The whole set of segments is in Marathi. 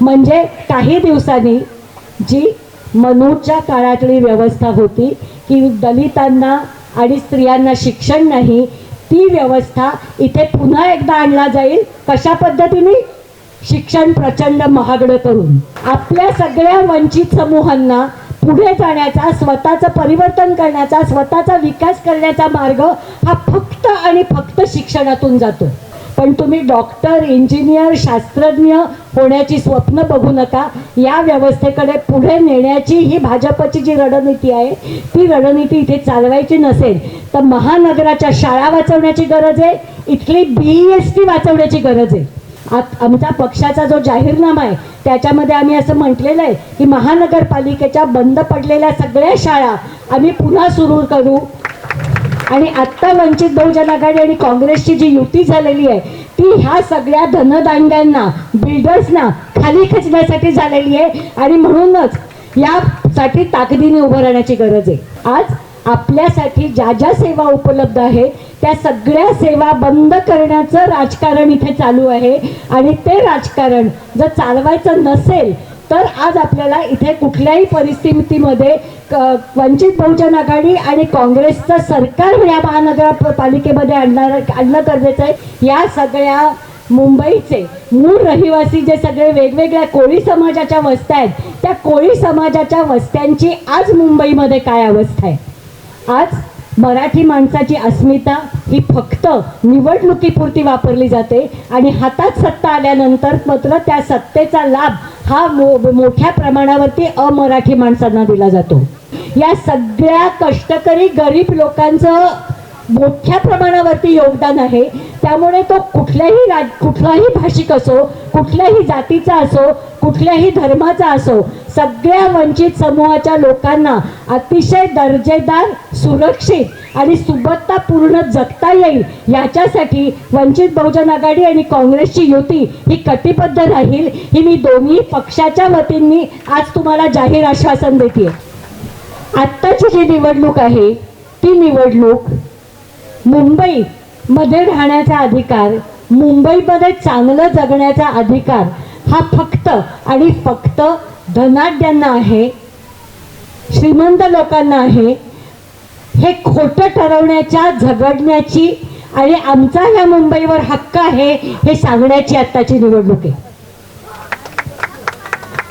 म्हणजे काही दिवसांनी जी मनूच्या काळातली व्यवस्था होती की दलितांना आणि स्त्रियांना शिक्षण नाही, ती व्यवस्था इथे पुन्हा एकदा आणला जाईल. कशा पद्धतीने? शिक्षण प्रचंड महागडं करून. आपल्या सगळ्या वंचित समूहांना पुढे जाण्याचा, स्वतःचं परिवर्तन करण्याचा, स्वतःचा विकास करण्याचा मार्ग हा फक्त आणि फक्त शिक्षणातून जातो. पण तुम्ही डॉक्टर, इंजिनियर, शास्त्रज्ञ होण्याची स्वप्न बघू नका. या व्यवस्थेकडे पुढे नेण्याची ही भाजपची जी रणनीती आहे, ती रणनीती इथे चालवायची नसेल तर महानगराच्या शाळा वाचवण्याची गरज आहे, इथली BEST वाचवण्याची गरज आहे. आमचा पक्षाचा जो जाहीरनामा आहे त्याच्यामध्ये आम्ही असं म्हटलेलं आहे की महानगरपालिकेच्या बंद पडलेल्या सगळ्या शाळा आम्ही पुन्हा सुरू करू. आणि आत्ता वंचित बहुजन आघाडी आणि काँग्रेसची जी युती झालेली आहे ती ह्या सगळ्या धनदांड्यांना, बिल्डर्सना खाली खेचण्यासाठी झालेली आहे. आणि म्हणूनच यासाठी ताकदीने उभं राहण्याची गरज आहे. आज आपल्यासाठी ज्या ज्या सेवा उपलब्ध आहेत त्या सगळ्या सेवा बंद करण्याचं राजकारण इथे चालू आहे. आणि ते राजकारण जर चालवायचं नसेल तर आज आपल्याला इथे कुठल्याही परिस्थितीमध्ये वंचित बहुजन आघाडी आणि काँग्रेसचं सरकार या महानगरपालिकेमध्ये आणणं गरजेचं आहे. या सगळ्या मुंबईचे मूळ रहिवासी जे सगळे वेगवेगळ्या कोळी समाजाच्या वस्त्या आहेत, त्या कोळी समाजाच्या वस्त्यांची आज मुंबईमध्ये काय अवस्था आहे? आज मराठी माणसाची अस्मिता ही फक्त निवडणुकीपुरती वापरली जाते आणि हातात सत्ता आल्यानंतर मात्र त्या सत्तेचा लाभ हा मोठ्या प्रमाणावरती अमराठी माणसांना दिला जातो. या सगळ्या कष्टकरी गरीब लोकांचं मोठ्या प्रमाणावरती योगदान आहे. त्यामुळे तो कुठलाही भाषिक असो, कुठल्याही जातीचा असो, कुठल्याही धर्माचा असो, सगळ्या वंचित समूहाच्या लोकांना अतिशय दर्जेदार, सुरक्षित आणि सुबत्तापूर्ण जगता येईल याच्यासाठी वंचित बहुजन आघाडी आणि काँग्रेसची युती ही कटिबद्ध राहील. ही मी दोन्ही पक्षाच्या वतींनी आज तुम्हाला जाहीर आश्वासन देते. आत्ताची जी निवडणूक आहे ती निवडणूक मुंबईमध्ये राहण्याचा अधिकार, मुंबईमध्ये चांगलं जगण्याचा अधिकार हा फक्त आणि फक्त धनाढ्यांना आहे, श्रीमंत लोकांना आहे. हे खोटं ठरवण्याच्या, झगडण्याची आणि आमचा या मुंबईवर हक्क आहे हे सांगण्याची आत्ताची निवडणूक आहे.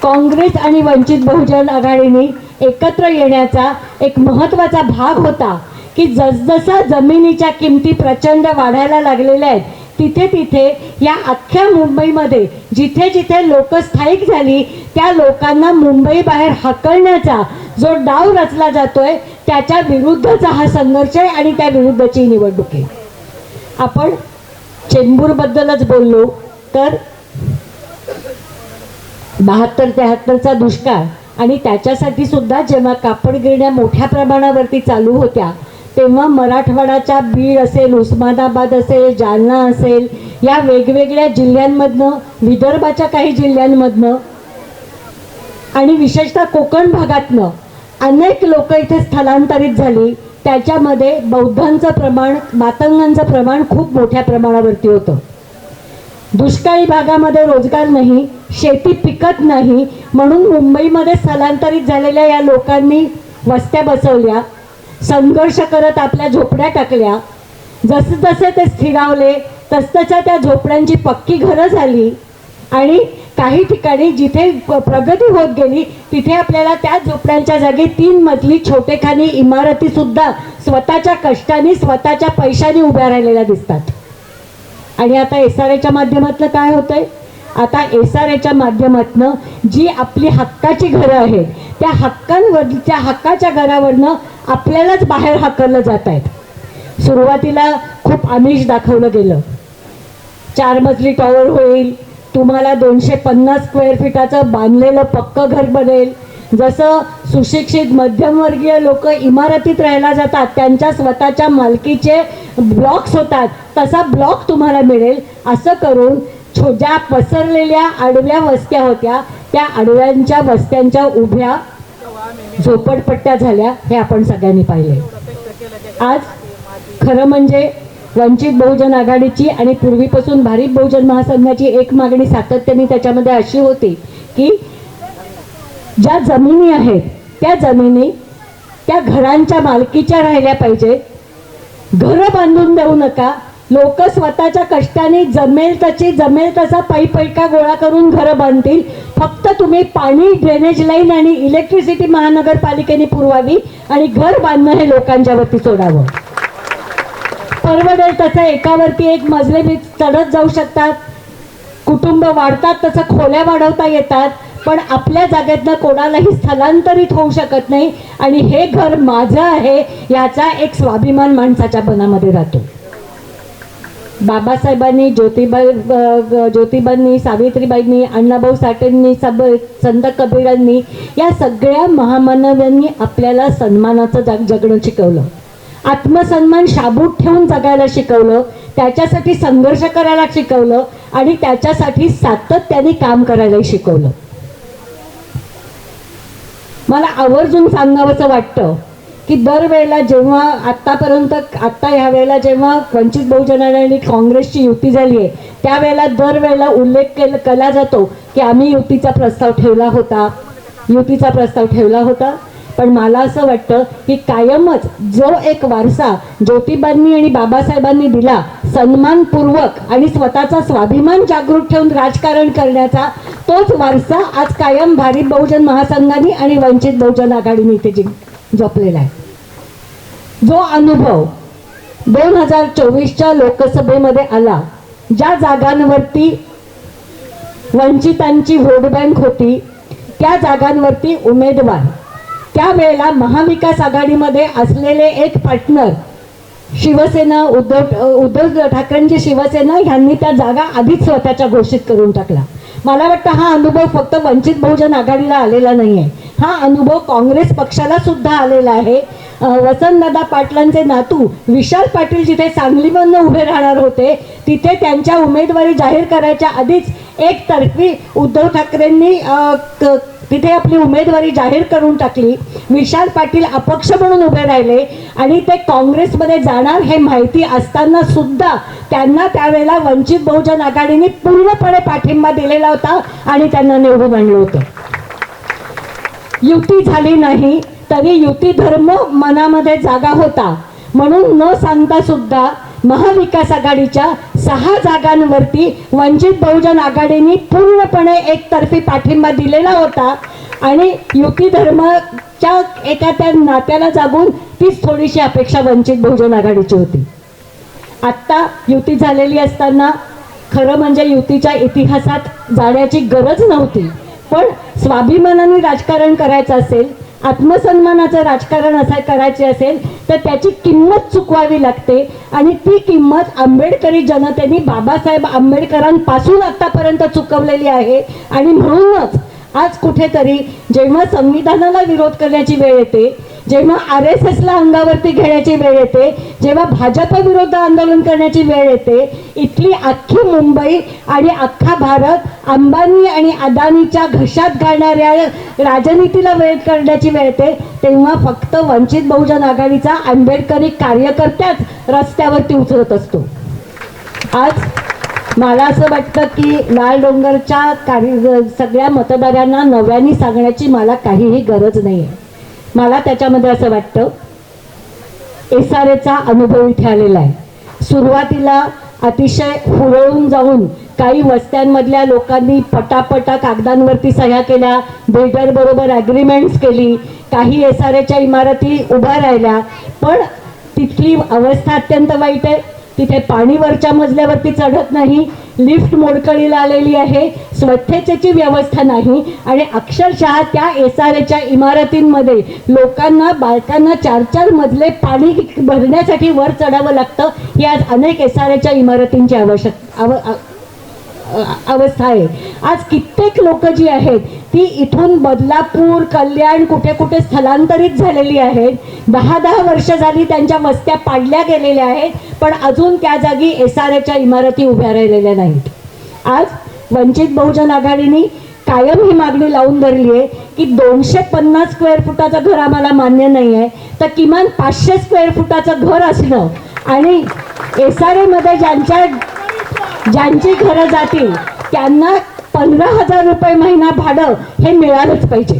काँग्रेस आणि वंचित बहुजन आघाडीने एकत्र येण्याचा एक महत्त्वाचा भाग होता की जसजसा जमिनीच्या किमती प्रचंड वाढायला लागलेल्या आहेत तिथे तिथे या अख्ख्या मुंबईमध्ये जिथे जिथे लोक स्थायिक झाली त्या लोकांना मुंबई बाहेर हाकलण्याचा जो डाव रचला जातोय त्याच्या विरुद्धचा हा संघर्ष आहे आणि त्या विरुद्धची निवडणूक आहे. आपण चेंबूरबद्दलच बोललो तर 72-73चा दुष्काळ आणि त्याच्यासाठी सुद्धा जेव्हा कापड गिरण्या मोठ्या प्रमाणावरती चालू होत्या तेव्हा मराठवाड्याच्या बीड असेल, उस्मानाबाद असेल, जालना असेल, या वेगवेगळ्या जिल्ह्यांमधनं, विदर्भाच्या काही जिल्ह्यांमधनं आणि विशेषतः कोकण भागातनं अनेक लोक इथे स्थलांतरित झाली. त्याच्यामध्ये बौद्धांचं प्रमाण, मातंगांचं प्रमाण खूप मोठ्या प्रमाणावरती होतं. दुष्काळी भागामध्ये रोजगार नाही, शेती पिकत नाही, म्हणून मुंबईमध्ये स्थलांतरित झालेल्या या लोकांनी वस्त्या बसवल्या, संघर्ष करत आपल्या झोपड्या टाकल्या. जसे जसे ते स्थिरावले तसतशा त्या झोपड्यांची पक्की घरं झाली आणि काही ठिकाणी जिथे प्रगती होत गेली तिथे आपल्याला त्या झोपड्यांच्या जागी 3 मजली छोटेखानी इमारती सुद्धा स्वतःच्या कष्टाने, स्वतःच्या पैशाने उभ्या राहिलेल्या दिसतात. आणि आता SRAच्या माध्यमातून काय होतंय? आता SRAच्या माध्यमातून जी आपली हक्काची घरं आहेत त्या हक्काच्या घरावरनं आपल्यालाच बाहेर हाकललं जात आहेत. सुरुवातीला खूप आमिष दाखवलं गेलं, 4 मजली टॉवर होईल, तुम्हाला 250 स्क्वेअर फीटाचं बांधलेलं पक्कं घर बनेल. जसं सुशिक्षित मध्यमवर्गीय लोक इमारतीत राहायला जातात, त्यांच्या स्वतःच्या मालकीचे ब्लॉक्स होतात, तसा ब्लॉक तुम्हाला मिळेल. असं करून ज्या पसरलेल्या आडव्या वस्त्या होत्या त्या आडव्यांच्या वस्त्यांच्या उभ्या झोपडपट्ट्या झाल्या, हे आपण सगळ्यांनी पाहिले. आज खरं म्हणजे वंचित बहुजन आघाडीची आणि पूर्वीपासून भारिप बहुजन महासंघाची एक मागणी सातत्याने त्याच्यामध्ये अशी होती की ज्या जमिनी आहेत त्या जमिनी त्या घरांच्या मालकीच्या राहिल्या पाहिजे. घरं बांधून देऊ नका. लोक स्वतःच्या कष्टाने जमेल तसा पैका गोळा करून घरं बांधतील. फक्त तुम्ही पाणी, ड्रेनेज लाईन आणि इलेक्ट्रिसिटी महानगरपालिकेने पुरवावी आणि घर बांधणं हे लोकांच्या वरती सोडावं. परवडेल तसं एकावरती एक मजले मी चढत जाऊ शकतात. कुटुंब वाढतात तसं खोल्या वाढवता येतात. पण आपल्या जागेतनं कोणालाही स्थलांतरित होऊ शकत नाही. आणि हे घर माझं आहे याचा एक स्वाभिमान माणसाच्या मनामध्ये राहतो. बाबासाहेबांनी, ज्योतिबांनी, सावित्रीबाईंनी, अण्णाभाऊ साठेंनी, संत कबीरांनी, या सगळ्या महामानवांनी आपल्याला सन्मानाचं जगणं शिकवलं. आत्मसन्मान शाबूत ठेवून जगायला शिकवलं. त्याच्यासाठी संघर्ष करायला शिकवलं आणि त्याच्यासाठी सातत्याने काम करायला शिकवलं. मला आवर्जून सांगावंसं वाटतं की दरवेळेला जेव्हा आत्ता ह्या वेळेला जेव्हा वंचित बहुजन आणि काँग्रेसची युती झाली आहे त्यावेळेला दरवेळेला उल्लेख केला जातो की आम्ही युतीचा प्रस्ताव ठेवला होता. पण मला असं वाटतं की कायमच जो एक वारसा ज्योतिबांनी आणि बाबासाहेबांनी दिला, सन्मानपूर्वक आणि स्वतःचा स्वाभिमान जागृत ठेवून राजकारण करण्याचा, तोच वारसा आज कायम भारिप बहुजन महासंघाने आणि वंचित बहुजन आघाडीने इथे जपलेला आहे. जो अनुभव 2024च्या लोकसभेमध्ये आला, ज्या जागांवरती वंचितांची व्होट बँक होती त्या जागांवरती उमेदवार, त्यावेळेला महाविकास आघाडीमध्ये असलेले एक पार्टनर शिवसेना, उद्धव ठाकरेंची शिवसेना ह्यांनी त्या जागा आधीच स्वतःच्या घोषित करून टाकला. मला वाटतं हा अनुभव फक्त वंचित बहुजन आघाडीला आलेला नाही आहे, हा अनुभव काँग्रेस पक्षाला सुद्धा आलेला आहे. वसंतदादा पाटलांचे नातू विशाल पाटील जिथे सांगलीमधून उभे राहणार होते तिथे त्यांच्या उमेदवारी जाहीर करायच्या आधीच एकतर्फी उद्धव ठाकरेंनी तिथे आपली उमेदवारी जाहीर करून टाकली. विशाल पाटील अपक्ष म्हणून उभे राहिले आणि ते काँग्रेसमध्ये जाणार हे माहिती असताना सुद्धा त्यांना त्यावेळेला वंचित बहुजन आघाडीने पूर्णपणे पाठिंबा दिलेला होता आणि त्यांना निवडून आणलं होतं. युती झाली नाही तरी युती धर्म मनामध्ये जागा होता म्हणून न सांगता सुद्धा महाविकास आघाडीच्या 6 जागांवरती वंचित बहुजन आघाडीने पूर्णपणे एकतर्फी पाठिंबा दिलेला होता आणि युती धर्माच्या एका त्या नात्याला जागून तीच थोडीशी अपेक्षा वंचित बहुजन आघाडीची होती. आत्ता युती झालेली असताना खरं म्हणजे युतीच्या इतिहासात जाण्याची गरज नव्हती, पण स्वाभिमानाने राजकारण करायचं असेल, आत्मसन्मानाचं राजकारण असं करायचे असेल तर त्याची किंमत चुकवावी लागते आणि ती किंमत आंबेडकरी जनतेने बाबासाहेब आंबेडकरांपासून आतापर्यंत चुकवलेली आहे. आणि म्हणूनच आज कुठेतरी जेव्हा संविधानाला विरोध करण्याची वेळ येते, जेव्हा RSSला अंगावरती घेण्याची वेळ येते, जेव्हा भाजप विरुद्ध आंदोलन करण्याची वेळ येते, इथली अख्खी मुंबई आणि अख्खा भारत अंबानी आणि अदानीच्या घशात घालणाऱ्या राजनीतीला वेळ करण्याची वेळ येते, तेव्हा फक्त वंचित बहुजन आघाडीचा आंबेडकरी कार्यकर्त्याच रस्त्यावरती उतरत असतो. आज मला असं वाटतं की लाल डोंगरच्या सगळ्या मतदारांना नव्याने सांगण्याची मला काहीही गरज नाही आहे. मला त्याच्यामध्ये असं वाटतं SRAचा अनुभव इथे आलेला आहे. सुरुवातीला अतिशय हुरळून जाऊन काही वस्त्यांमधल्या लोकांनी पटापटा कागदांवरती सह्या केल्या, बिल्डर बरोबर ॲग्रीमेंट्स केली, काही SRAच्या इमारती उभ्या राहिल्या, पण तिथली अवस्था अत्यंत वाईट आहे. तिथे पाणी वरच्या मजल्यावरती चढत नाही, लिफ्ट मोडकळीला आलेली आहे, स्वच्छतेची व्यवस्था नाही आणि अक्षरशः त्या SRAच्या इमारतींमध्ये लोकांना, बायकांना 4-4 मजले पाणी भरण्यासाठी वर चढावं लागतं. ही आज अनेक SRAच्या इमारतींची अवस्था आहे. आज कित्येक लोक जी आहेत ती इथून बदलापूर, कल्याण कुठे कुठे स्थलांतरित झालेली आहेत. 10-10 वर्ष झाली त्यांच्या वस्त्या पाडल्या गेलेल्या आहेत, पण अजून त्या जागी SRAच्या इमारती उभ्या राहिलेल्या नाहीत. आज वंचित बहुजन आघाडीने कायम ही मागणी लावून धरली आहे की 250 स्क्वेअर फुटाचं घर आम्हाला मान्य नाही आहे, तर किमान 500 स्क्वेअर फुटाचं घर असणं आणि SRAमध्ये ज्यांची घरं जातील त्यांना 15,000 रुपये महिना भाडं हे मिळालंच पाहिजे.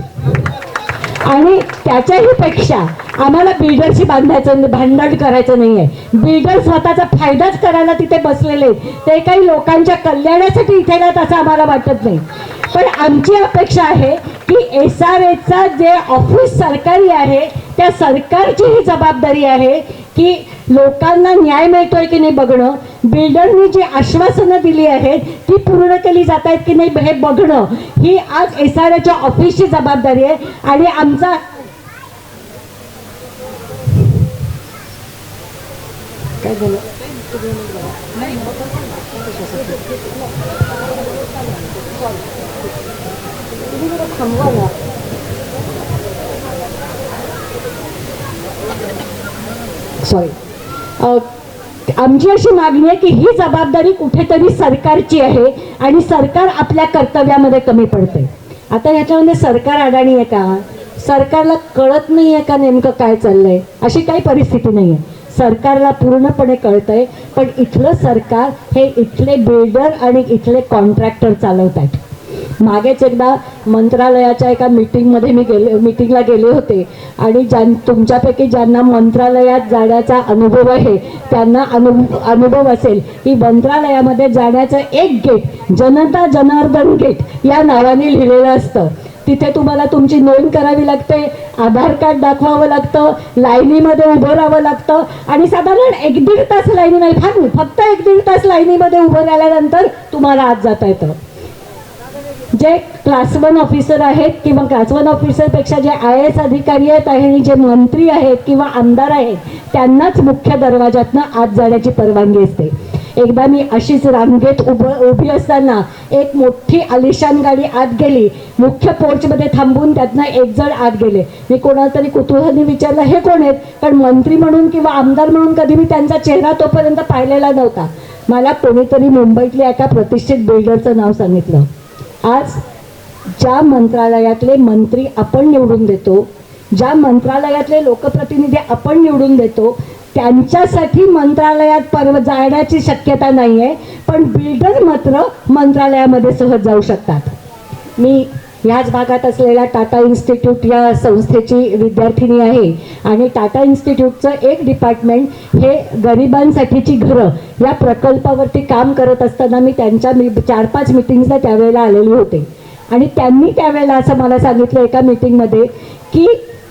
आणि त्याच्याही पेक्षा आम्हाला बिल्डरशी भांडण करायचं नाही आहे. बिल्डर स्वतःचा फायदाच करायला तिथे बसलेले, ते काही लोकांच्या कल्याणासाठी इथे येतात असं आम्हाला वाटत नाही. पण आमची अपेक्षा आहे की SRAचा जे ऑफिस सरकारी आहे त्या सरकारची ही जबाबदारी आहे की लोकांना न्याय मिळतोय की नाही बघणं, बिल्डरनी जी आश्वासनं दिली आहेत ती पूर्ण केली जात आहेत की नाही हे बघणं, ही आज SRAच्या ऑफिसची जबाबदारी आहे. आणि आमचा काय झालं थांबवा ना. सॉरी, आमची अशी मागणी आहे की ही जबाबदारी कुठेतरी सरकारची आहे आणि सरकार आपल्या कर्तव्यामध्ये कमी पडते. आता ह्याच्यामध्ये सरकार अडाणी आहे का, सरकारला कळत नाही आहे का नेमकं काय चाललंय, अशी काही परिस्थिती नाही आहे. सरकारला पूर्णपणे कळतंय, पण इथलं सरकार हे इथले बिल्डर आणि इथले कॉन्ट्रॅक्टर चालवत आहेत. मागेच एकदा मंत्रालयाच्या एका मीटिंगला गेले होते आणि तुमच्यापैकी ज्यांना मंत्रालयात जाण्याचा अनुभव आहे त्यांना अनुभव असेल की मंत्रालयामध्ये जाण्याचं एक गेट जनता जनार्दन गेट या नावाने लिहिलेलं असतं. तिथे तुम्हाला तुमची नोंद करावी लागते, आधार कार्ड दाखवावं लागतं, लाईनीमध्ये उभं राहावं लागतं आणि साधारण 1-1.5 तास लाईनी नाही, फक्त 1-1.5 तास लाईनीमध्ये उभं राहिल्यानंतर तुम्हाला आत जाता येतं. जे क्लास 1 ऑफिसर आहेत किंवा क्लास 1 ऑफिसरपेक्षा जे IAS अधिकारी आहेत आणि जे मंत्री आहेत किंवा आमदार आहेत त्यांनाच मुख्य दरवाजातनं आत जाण्याची परवानगी असते. एकदा मी अशीच रांगेत उभी असताना एक मोठी आलिशान गाडी आत गेली, मुख्य पोर्चमध्ये थांबून त्यातनं एक जण आत गेले. मी कोणाला तरी कुतूहलाने विचारलं हे कोण आहेत, कारण मंत्री म्हणून किंवा आमदार म्हणून कधी मी त्यांचा चेहरा तोपर्यंत पाहिलेला नव्हता. मला कोणीतरी मुंबईतल्या एका प्रतिष्ठित बिल्डरचं नाव सांगितलं. आज ज्या मंत्रालयातले मंत्री आपण निवडून देतो, ज्या मंत्रालयातले लोकप्रतिनिधी आपण निवडून देतो त्यांच्यासाठी मंत्रालयात जाण्याची शक्यता नाही आहे, पण बिल्डर मात्र मंत्रालयामध्ये सहज जाऊ शकतात. मी ह्याच भागात असलेल्या टाटा इन्स्टिट्यूट या संस्थेची विद्यार्थिनी आहे आणि टाटा इन्स्टिट्यूटचं एक डिपार्टमेंट हे गरिबांसाठीची घरं या प्रकल्पावरती काम करत असताना मी त्यांच्या 4-5 मिटिंग्सला त्यावेळेला आलेली होते आणि त्यांनी त्यावेळेला असं मला सांगितलं एका मीटिंगमध्ये की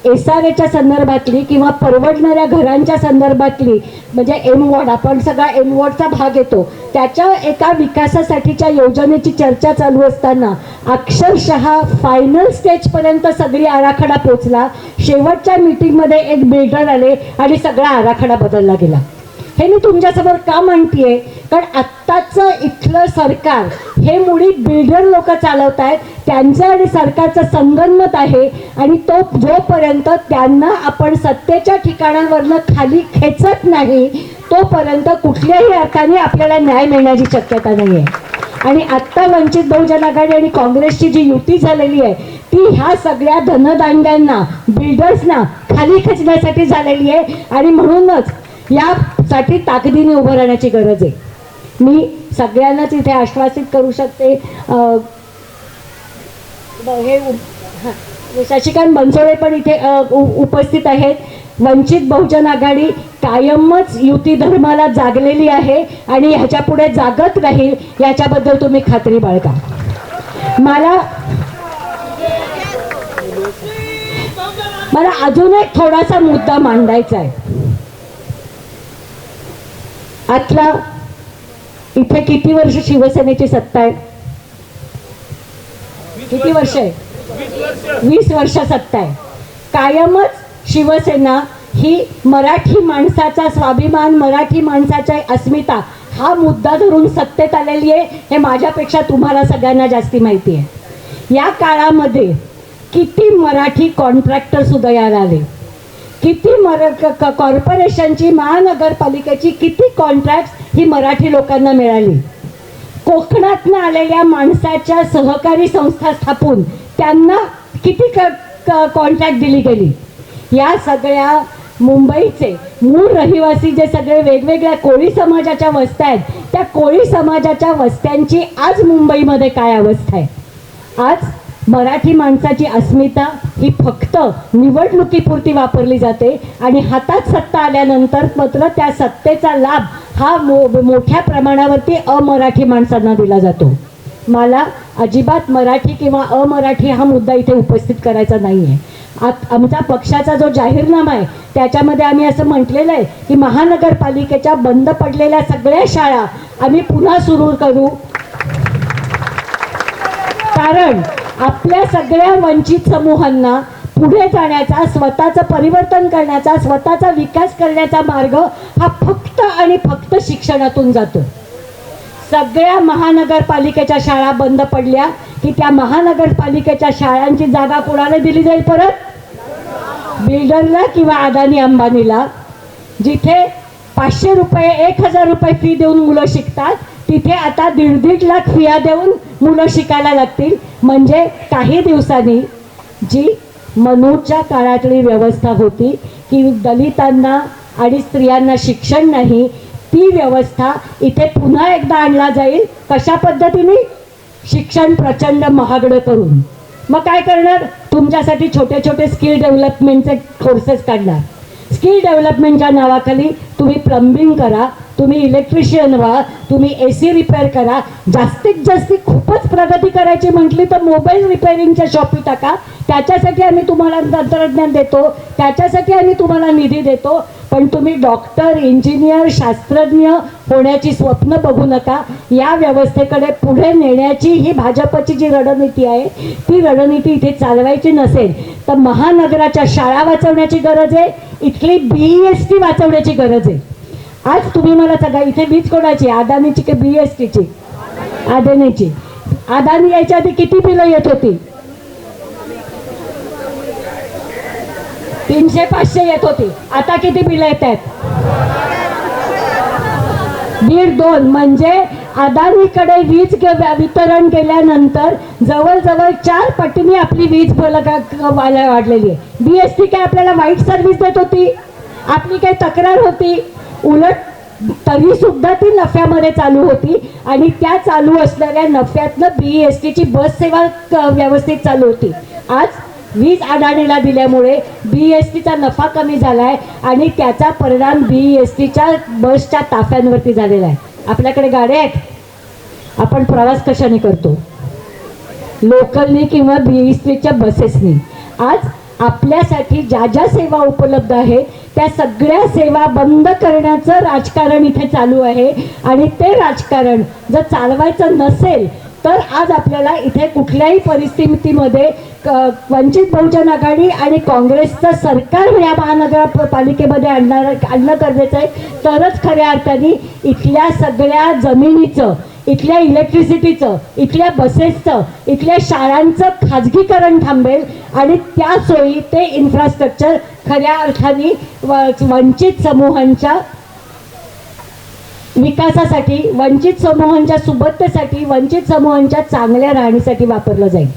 SRAच्या संदर्भातली किंवा परवडणाऱ्या घरांच्या संदर्भातली म्हणजे M-वॉर्ड, आपण सगळा M-वॉर्डचा भाग येतो, त्याच्या एका विकासासाठीच्या योजनेची चर्चा चालू असताना अक्षरशः फायनल स्टेजपर्यंत सगळी आराखडा पोचला. शेवटच्या मीटिंगमध्ये एक बिल्डर आले आणि सगळा आराखडा बदलला गेला. हे मी तुमच्यासमोर का म्हणतेय, कारण आत्ताचं इथलं सरकार हे मुळी बिल्डर लोक चालवत आहेत, त्यांचं आणि सरकारचं संगनमत आहे आणि तो जोपर्यंत त्यांना आपण सत्तेच्या ठिकाणांवरनं खाली खेचत नाही तोपर्यंत कुठल्याही अर्थाने आपल्याला न्याय मिळण्याची शक्यता नाही आहे. आणि आत्ता वंचित बहुजन आघाडी आणि काँग्रेसची जी युती झालेली आहे ती ह्या सगळ्या धनदांड्यांना बिल्डर्सना खाली खेचण्यासाठी झालेली आहे आणि म्हणूनच यासाठी ताकदीने उभं राहण्याची गरज आहे. मी सगळ्यांनाच इथे आश्वासित करू शकते, हे शशिकांत बनसोडे पण इथे उपस्थित आहेत. वंचित बहुजन आघाडी कायमच युती धर्माला जागलेली आहे आणि ह्याच्या पुढे जागत राहील याच्याबद्दल तुम्ही खात्री बाळगा. मला अजून एक थोडासा मुद्दा मांडायचा आहे. आतला इथे किती वर्ष शिवसेनेची सत्ता आहे? किती वर्ष आहे? 20 वर्ष सत्ता आहे. कायमच शिवसेना ही मराठी माणसाचा स्वाभिमान, मराठी माणसाची अस्मिता हा मुद्दा धरून सत्तेत आलेली आहे. हे माझ्यापेक्षा तुम्हाला सगळ्यांना जास्ती माहिती आहे. या काळामध्ये किती मराठी कॉन्ट्रॅक्टर उदयाला आले, किती कॉर्पोरेशनची, महानगरपालिकेची किती कॉन्ट्रॅक्ट ही मराठी लोकांना मिळाली. कोकणातनं आलेल्या माणसाच्या सहकारी संस्था स्थापून त्यांना किती कॉन्ट्रॅक्ट दिली गेली. या सगळ्या मुंबईचे मूळ रहिवासी जे सगळे वेगवेगळ्या कोळी समाजाच्या वस्त्या आहेत, त्या कोळी समाजाच्या वस्त्यांची आज मुंबईमध्ये काय अवस्था आहे? आज मराठी माणसाची अस्मिता ही फक्त निवडणुकीपुरती वापरली जाते आणि हातात सत्ता आल्यानंतर मात्र त्या सत्तेचा लाभ हा मोठ्या प्रमाणावरती अमराठी माणसांना दिला जातो. मला अजिबात मराठी किंवा अमराठी हा मुद्दा इथे उपस्थित करायचा नाही आहे. आमचा पक्षाचा जो जाहीरनामा आहे त्याच्यामध्ये आम्ही असं म्हटलेलं आहे की महानगरपालिकेच्या बंद पडलेल्या सगळ्या शाळा आम्ही पुन्हा सुरू करू, कारण आपल्या सगळ्या वंचित समूहांना पुढे जाण्याचा, स्वतःचं परिवर्तन करण्याचा, स्वतःचा विकास करण्याचा मार्ग हा फक्त आणि फक्त शिक्षणातून जातो. सगळ्या महानगरपालिकेच्या शाळा बंद पडल्या की त्या महानगरपालिकेच्या शाळांची जागा कोणाला दिली जाईल? परत बिल्डरला किंवा अदानी अंबानीला. जिथे 500 रुपये 1000 रुपये फी देऊन मुलं शिकतात तिथे आता 1.5 लाख फिया देऊन मुलं शिकायला लागतील. म्हणजे काही दिवसांनी जी मनूच्या काळातली व्यवस्था होती की दलितांना आणि स्त्रियांना शिक्षण नाही, ती व्यवस्था इथे पुन्हा एकदा आणला जाईल. कशा पद्धतीने? शिक्षण प्रचंड महागडं करून. मग काय करणार? तुमच्यासाठी छोटे छोटे स्किल डेव्हलपमेंटचे कोर्सेस काढणार. स्किल डेव्हलपमेंटच्या नावाखाली तुम्ही प्लंबिंग करा, तुम्ही इलेक्ट्रिशियन व्हा, तुम्ही AC रिपेअर करा. जास्तीत जास्त खूपच प्रगती करायची म्हटली तर मोबाईल रिपेअरिंगच्या शॉपी टाका. त्याच्यासाठी आम्ही तुम्हाला तंत्रज्ञान देतो, त्याच्यासाठी आम्ही तुम्हाला निधी देतो. पण तुम्ही डॉक्टर, इंजिनियर, शास्त्रज्ञ होण्याची स्वप्न बघू नका. या व्यवस्थेकडे पुढे नेण्याची ही भाजपची जी रणनीती आहे ती रणनीती इथे चालवायची नसेल तर महानगराच्या शाळा वाचवण्याची गरज आहे, इथली BEST वाचवण्याची गरज आहे. आज तुम्ही मला सांगा, इथे वीज कोणाची? अदानीची की BESTची? अदानीची. अदानी यायच्या आधी किती बिलं येत होती? 300-500 येत होती. आता किती बिलं येत आहेत? 1.5-2. म्हणजे अदानीकडे वीज वितरण केल्यानंतर जवळजवळ 4 पटीने आपली वीज वाढलेली आहे. BEST काय आपल्याला वाईट सर्व्हिस देत होती? आपली काही तक्रार होती? उलट तरी सुद्धा ती नफ्यामध्ये चालू होती आणि त्या चालू असणाऱ्या नफ्यातनं BESTची बस सेवा व्यवस्थित चालू होती. आज वीज अदानीला दिल्यामुळे BESTचा नफा कमी झाला आहे आणि त्याचा परिणाम BESTच्या बसच्या ताफ्यांवरती झालेला आहे. आपल्याकडे गाड्या आहेत, आपण प्रवास कशाने करतो? लोकलनी किंवा BESTच्या बसेसनी. आज आपल्यासाठी ज्या ज्या सेवा उपलब्ध आहेत त्या सगळ्या सेवा बंद करण्याचं राजकारण इथे चालू आहे आणि ते राजकारण जर चालवायचं नसेल तर आज आपल्याला इथे कुठल्याही परिस्थितीमध्ये वंचित बहुजन आघाडी आणि काँग्रेसचं सरकार या महानगरपालिकेमध्ये आणणं गरजेचं आहे. तरच खऱ्या अर्थाने इथल्या सगळ्या जमिनीचं, इथल्या इलेक्ट्रिसिटीचं, इथल्या बसेसचं, इथल्या शाळांचं खाजगीकरण थांबेल आणि त्या सोयी ते इन्फ्रास्ट्रक्चर खऱ्या अर्थाने वंचित समूहांच्या विकासासाठी, वंचित समूहांच्या सुबत्तेसाठी, वंचित समूहांच्या चांगल्या राहणीसाठी वापरलं जाईल.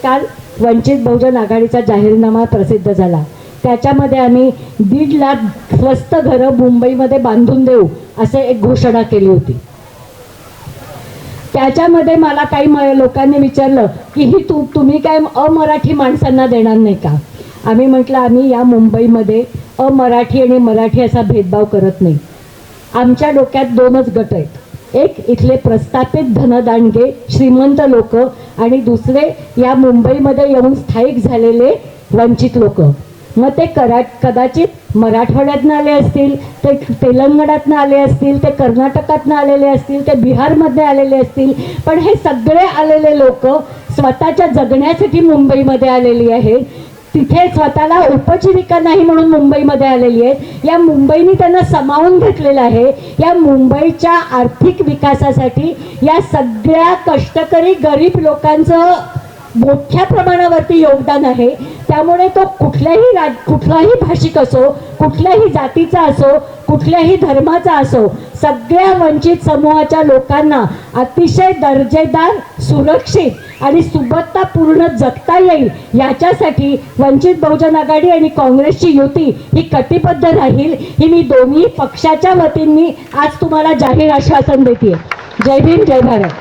काल वंचित बहुजन आघाडीचा जाहीरनामा प्रसिद्ध झाला. त्याच्यामध्ये आम्ही 1.5 लाख स्वस्त घरं मुंबईमध्ये बांधून देऊ असं एक घोषणा केली होती. त्याच्यामध्ये मला काही लोकांनी विचारलं की ही तुम्ही काय अमराठी माणसांना देणार नाही का? आम्ही म्हटलं आम्ही या मुंबईमध्ये अमराठी आणि मराठी असा भेदभाव करत नाही. आमच्या डोक्यात 2च गट आहेत. एक इथले प्रस्थापित धनदांडगे श्रीमंत लोक आणि दुसरे या मुंबईमध्ये येऊन स्थायिक झालेले वंचित लोक. मग ते कदाचित मराठवाड्यातनं आले असतील, ते तेलंगणातनं आले असतील, ते कर्नाटकातनं आलेले असतील, ते बिहारमध्ये आलेले असतील, पण हे सगळे आलेले लोक स्वतःच्या जगण्यासाठी मुंबईमध्ये आलेली आहेत. तिथे स्वतःला उपजीविका नाही म्हणून मुंबईमध्ये आलेली आहेत. या मुंबईने त्यांना सामावून घेतलेलं आहे. या मुंबईच्या आर्थिक विकासासाठी या सगळ्या कष्टकरी गरीब लोकांचं मोठ्या प्रमाणावरती योगदान आहे. त्यामुळे तो कुठलाही भाषिक असो, कुठल्याही जातीचा असो, कुठल्याही धर्माचा असो, सगळ्या वंचित समूहाच्या लोकांना अतिशय दर्जेदार, सुरक्षित आणि सुबत्ता पूर्ण जगता येईल याच्यासाठी वंचित बहुजन आघाडी आणि काँग्रेसची युती ही कटिबद्ध राहील, ही मी दोन्ही पक्षाच्या वतीने आज तुम्हाला जाहीर आश्वासन देते. जय भीम, जय भारत.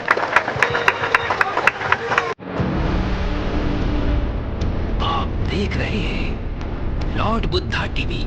आप देख रहे हैं लॉर्ड बुद्धा टीवी.